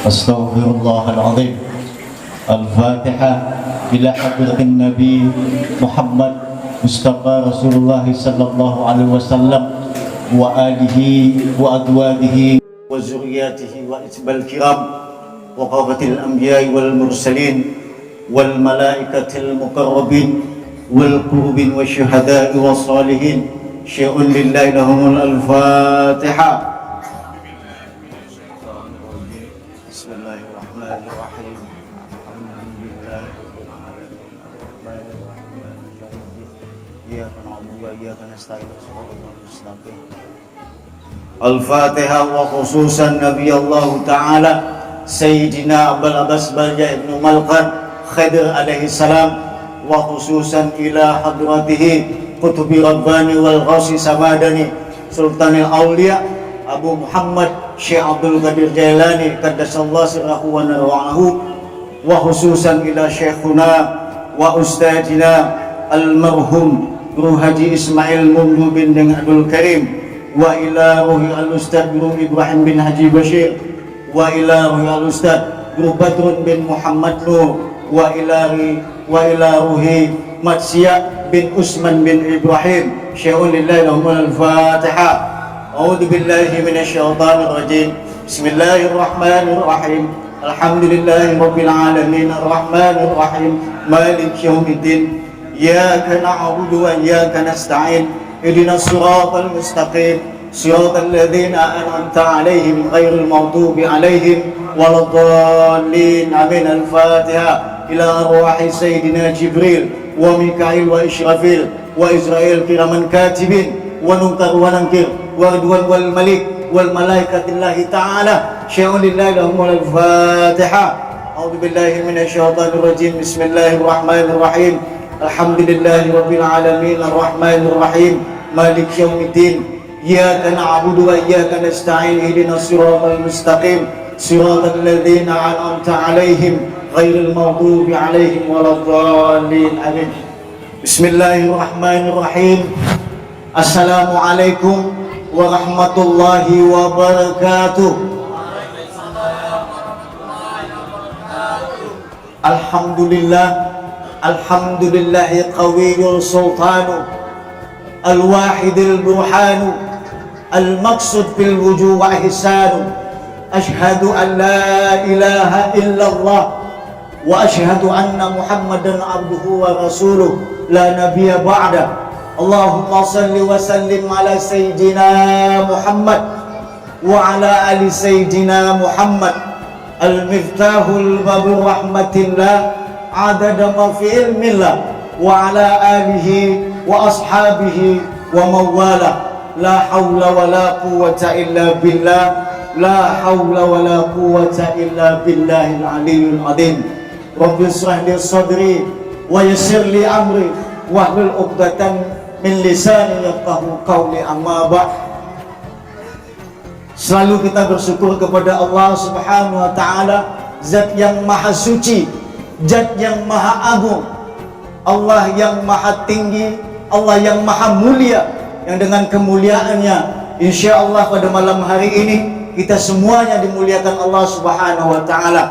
أستغفر الله العظيم. الفاتحة إلى حضرة النبي محمد مصطفى رسول الله صلى الله عليه وسلم وآله وأزواجه وذرياته وإتباع الكرام وقادة الأنبياء والمرسلين والملائكة المقربين والقربين والشهداء والصالحين. شيء لله لهم الفاتحة. بسم الله الرحمن الرحيم. الحمد لله إياك نعبد وإياك نستعين صراط المستقيم. الفاتحة. وخصوصا نبي الله تعالى سيدنا أبو العباس بلجة بن ملقن خضر عليه السلام، وخصوصا إلى حضرته قطب رباني والغوث سمادني سلطان الأولياء أبو محمد شيخ عبد القادر جيلاني قدس الله سره ونروعه، وخصوصا إلى شيخنا وأستاذنا المرحوم روح حجي إسماعيل ممدو بن عبد الكريم، وإلى روح الأستاذ روح إبراهيم بن حجي بشير، وإلى روح الأستاذ روح بدر بن محمد نور، وإلى روح ماتسيا بن عثمان بن إبراهيم. شيء لله لهم الفاتحة. أعوذ بالله من الشيطان الرجيم. بسم الله الرحمن الرحيم. الحمد لله رب العالمين الرحمن الرحيم مالك يوم الدين إياك نعبد وإياك نستعين اهدنا الصراط المستقيم صراط الذين أنعمت عليهم غير المغضوب عليهم ولا الضالين آمين. الفاتحة. إلى أرواح سيدنا جبريل وميكائيل وإسرافيل وإسرائيل كراما كاتبين وننكر وننكر والرضوان والملك والملائكة الله تعالى. شيء لله لهم الفاتحة. أعوذ بالله من الشيطان الرجيم. بسم الله الرحمن الرحيم. الحمد لله رب العالمين الرحمن الرحيم مالك يوم الدين إياك نعبد وإياك نستعين اهدنا الصراط المستقيم صراط الذين أنعمت عليهم غير المغضوب عليهم ولا الضالين آمين. بسم الله الرحمن الرحيم. السلام عليكم ورحمة الله وبركاته. الحمد لله الحمد لله قوي السلطان الواحد البرهان المقصود في الوجوه وإحسان. أشهد أن لا إله إلا الله وأشهد أن محمدا عبده ورسوله لا نبي بعده. اللهم صل وسلم على سيدنا محمد وعلى آل سيدنا محمد المفتاح الباب رحمة الله عدد ما في علم الله وعلى آله وأصحابه ومن والاه. لا حول ولا قوة إلا بالله لا حول ولا قوة إلا بالله العلي العظيم. رب اشرح لي صدري ويسر لي أمري واحلل عقدة min lisani yafqahu qawli. Amma ba'd. Selalu kita bersyukur kepada Allah Subhanahu wa taala, zat yang maha suci, zat yang maha agung, Allah yang maha tinggi, Allah yang maha mulia, yang dengan kemuliaannya insyaallah pada malam hari ini kita semuanya dimuliakan Allah Subhanahu wa taala.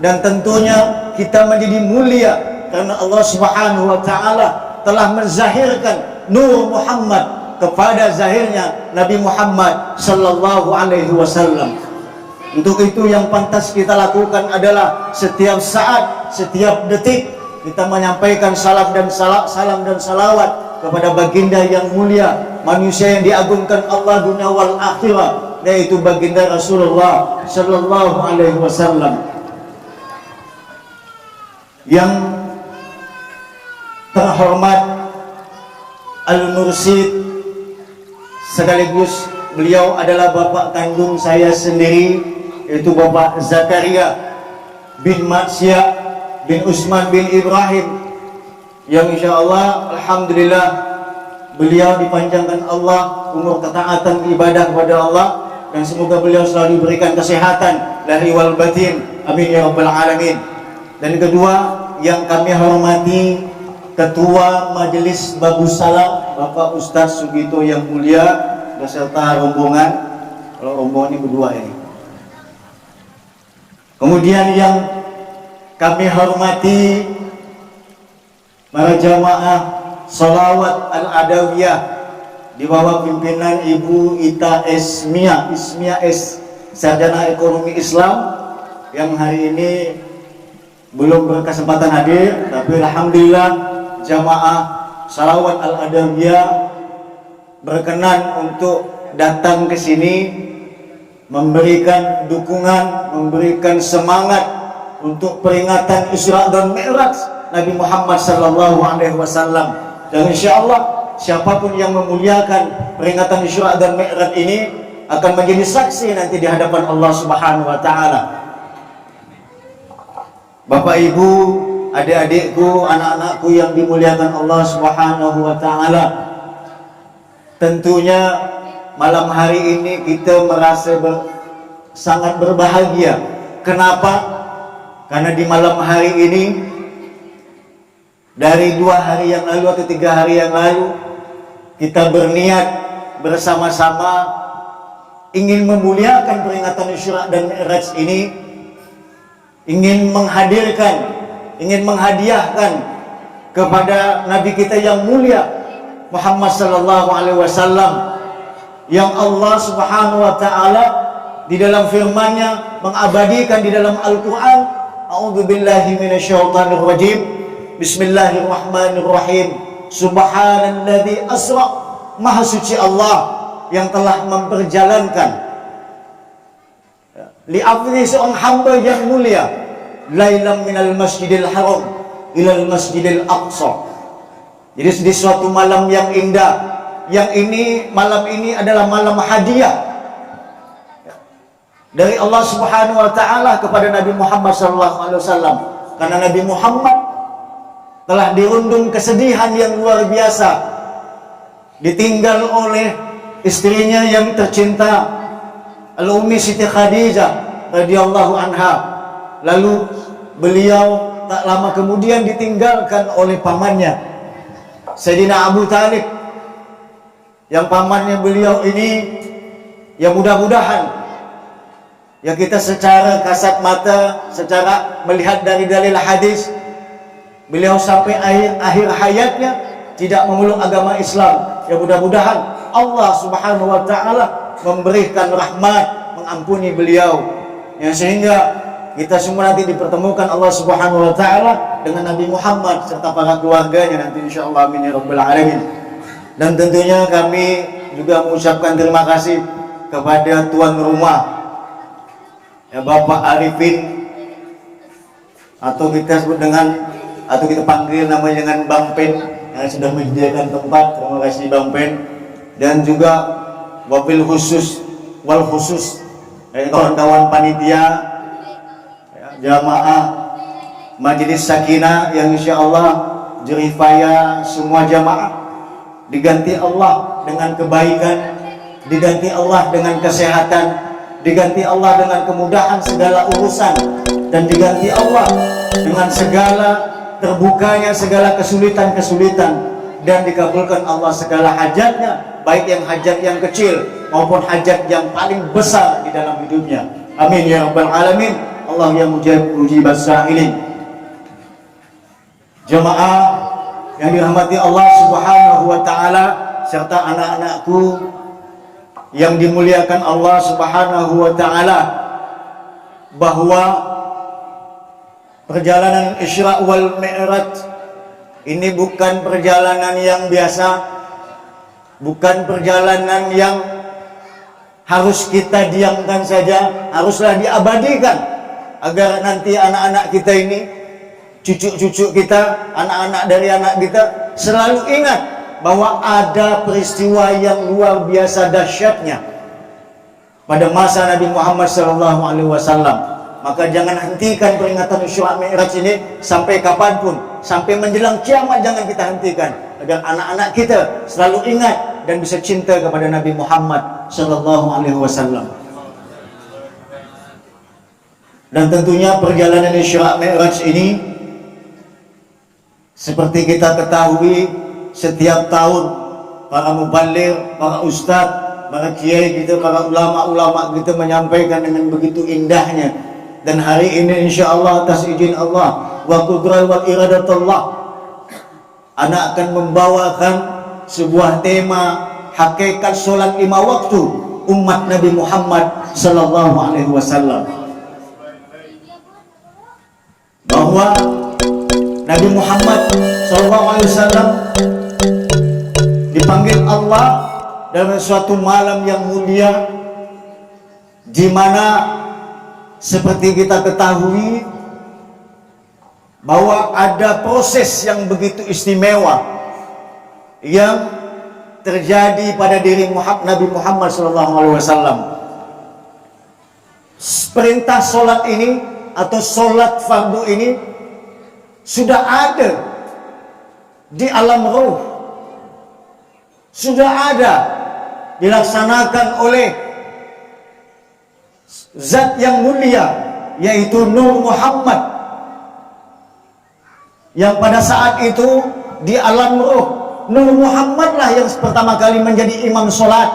Dan tentunya kita menjadi mulia karena Allah Subhanahu wa taala telah menzahirkan Nur Muhammad kepada zahirnya Nabi Muhammad sallallahu alaihi wasallam. Untuk itu yang pantas kita lakukan adalah setiap saat, setiap detik kita menyampaikan salam dan salawat kepada baginda yang mulia, manusia yang diagungkan Allah dunia wal akhirah, yaitu baginda Rasulullah sallallahu alaihi wasallam. Yang terhormat Al-Mursyid, sekaligus beliau adalah bapak kandung saya sendiri, yaitu Bapak Zakaria bin Matsya bin Utsman bin Ibrahim, yang insyaallah alhamdulillah beliau dipanjangkan Allah umur ketaatan ibadah kepada Allah, dan semoga beliau selalu diberikan kesehatan lahir wal batin, amin ya rabbal alamin. Dan kedua yang kami hormati Ketua Majelis Bagus Salam Bapak Ustadz Sugito yang mulia beserta rombongan, Kalau rombongan ini berdua ini. Kemudian yang kami hormati para jamaah Sholawat Al-Adawiyah di bawah pimpinan Ibu Ita Ismia S, Sarjana Ekonomi Islam, yang hari ini belum berkesempatan hadir, tapi alhamdulillah jamaah Sholawat Al-Adawiyah berkenan untuk datang ke sini, memberikan dukungan, memberikan semangat untuk peringatan Isra dan Mi'raj Nabi Muhammad sallallahu alaihi wasallam. Dan insyaallah siapapun yang memuliakan peringatan Isra dan Mi'raj ini akan menjadi saksi nanti di hadapan Allah Subhanahu wa taala. Bapak Ibu, adik-adikku, anak-anakku yang dimuliakan Allah Subhanahu wa taala. Tentunya malam hari ini kita merasa sangat berbahagia. Kenapa? Karena di malam hari ini, dari 2 hari yang lalu atau 3 hari yang lalu, kita berniat bersama-sama ingin memuliakan peringatan Isra dan Mi'raj ini, ingin menghadirkan, ingin menghadiahkan kepada Nabi kita yang mulia Muhammad sallallahu alaihi wasallam, yang Allah Subhanahu wa taala di dalam firman-Nya mengabadikan di dalam Al-Qur'an, a'udzubillahi minasyaitonir rajim, bismillahirrahmanirrahim, subhanalladzi asra, maha suci Allah yang telah memperjalankan li'afri seorang hamba yang mulia, lailam minal masjidil haram ilal masjidil aqsa. Jadi di suatu malam yang indah, yang ini, malam ini adalah malam hadiah dari Allah Subhanahu wa taala kepada Nabi Muhammad sallallahu alaihi wasallam, karena Nabi Muhammad telah dirundung kesedihan yang luar biasa, ditinggal oleh istrinya yang tercinta Al-Ummi Siti Khadijah radhiyallahu anha. Lalu beliau tak lama kemudian ditinggalkan oleh pamannya Sayyidina Abu Talib, yang pamannya beliau ini, yang mudah-mudahan ya kita secara kasat mata, secara melihat dari dalil hadis, beliau sampai akhir hayatnya tidak memeluk agama Islam. Ya mudah-mudahan Allah Subhanahu wa taala memberikan rahmat, mengampuni beliau, ya sehingga kita semua nanti dipertemukan Allah Subhanahu wa taala dengan Nabi Muhammad serta para keluarganya nanti insyaallah, amin ya rabbal alamin. Dan tentunya kami juga mengucapkan terima kasih kepada tuan rumah, ya Bapak Arifin, atau kita sebut dengan, atau kita panggil namanya dengan Bang Pen, yang sudah menyediakan tempat. Terima kasih Bang Pen. Dan juga wabil khusus, wal khusus kawan-kawan panitia, ya, jamaah Majelis Sakinah yang insyaallah jerifaya semua jamaah diganti Allah dengan kebaikan, diganti Allah dengan kesehatan, diganti Allah dengan kemudahan segala urusan, dan diganti Allah dengan segala terbukanya segala kesulitan-kesulitan, dan dikabulkan Allah segala hajatnya, baik yang hajat yang kecil maupun hajat yang paling besar di dalam hidupnya. Amin ya rabbal alamin. Allah yang mujibas sa'ilin. Jemaah yang dirahmati Allah Subhanahu wa taala serta anak-anakku yang dimuliakan Allah Subhanahu wa taala, bahwa perjalanan Isra wal Mi'raj ini bukan perjalanan yang biasa, bukan perjalanan yang harus kita diamkan saja, haruslah diabadikan agar nanti anak-anak kita ini, cucu-cucu kita, anak-anak dari anak kita selalu ingat bahwa ada peristiwa yang luar biasa dahsyatnya pada masa Nabi Muhammad SAW. Maka jangan hentikan peringatan Isra Mi'raj ini sampai kapanpun, sampai menjelang kiamat jangan kita hentikan, agar anak-anak kita selalu ingat dan bisa cinta kepada Nabi Muhammad SAW. Dan tentunya perjalanan Isra Mi'raj ini, seperti kita ketahui, setiap tahun para mubaligh, para ustadz, para kiai kita, para ulama-ulama kita menyampaikan dengan begitu indahnya. Dan hari ini insya Allah atas izin Allah wa qudrah wa iradatullah, anak akan membawakan sebuah tema hakikat solat 5 waktu umat Nabi Muhammad sallallahu alaihi wasallam. Bahwa Nabi Muhammad sallallahu alaihi wasallam dipanggil Allah dalam suatu malam yang mulia, di mana seperti kita ketahui bahwa ada proses yang begitu istimewa yang terjadi pada diri Nabi Muhammad SAW. Perintah solat ini atau solat fardu ini sudah ada di alam ruh, sudah ada dilaksanakan oleh zat yang mulia, yaitu Nur Muhammad, yang pada saat itu di alam ruh Nur Muhammad lah yang pertama kali menjadi imam sholat.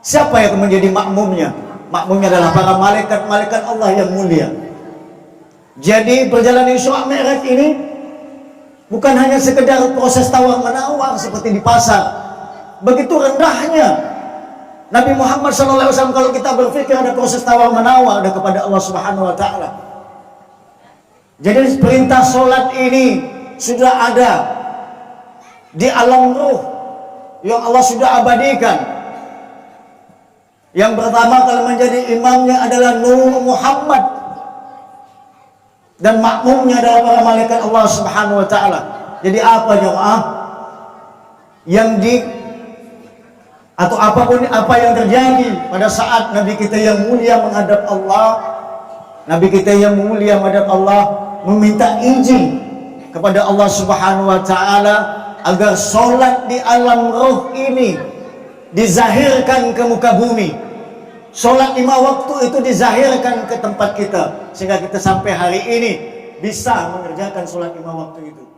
Siapa yang menjadi makmumnya? Makmumnya adalah para malaikat-malaikat Allah yang mulia. Jadi perjalanan Isra Mi'raj ini bukan hanya sekedar proses tawar-menawar seperti di pasar. Begitu rendahnya Nabi Muhammad SAW kalau kita berpikir ada proses tawar-menawar ada kepada Allah Subhanahu wa Ta'ala. Jadi perintah sholat ini sudah ada di alam ruh yang Allah sudah abadikan. Yang pertama kalau menjadi imamnya adalah Nur Muhammad, dan makmumnya adalah para malaikat Allah Subhanahu wa Ta'ala. Jadi apa jemaah yang atau apapun apa yang terjadi pada saat Nabi kita yang mulia menghadap Allah, Nabi kita yang mulia menghadap Allah meminta izin kepada Allah Subhanahu wa Ta'ala agar sholat di alam roh ini dizahirkan ke muka bumi. Sholat 5 waktu itu dizahirkan ke tempat kita, sehingga kita sampai hari ini bisa mengerjakan sholat 5 waktu itu.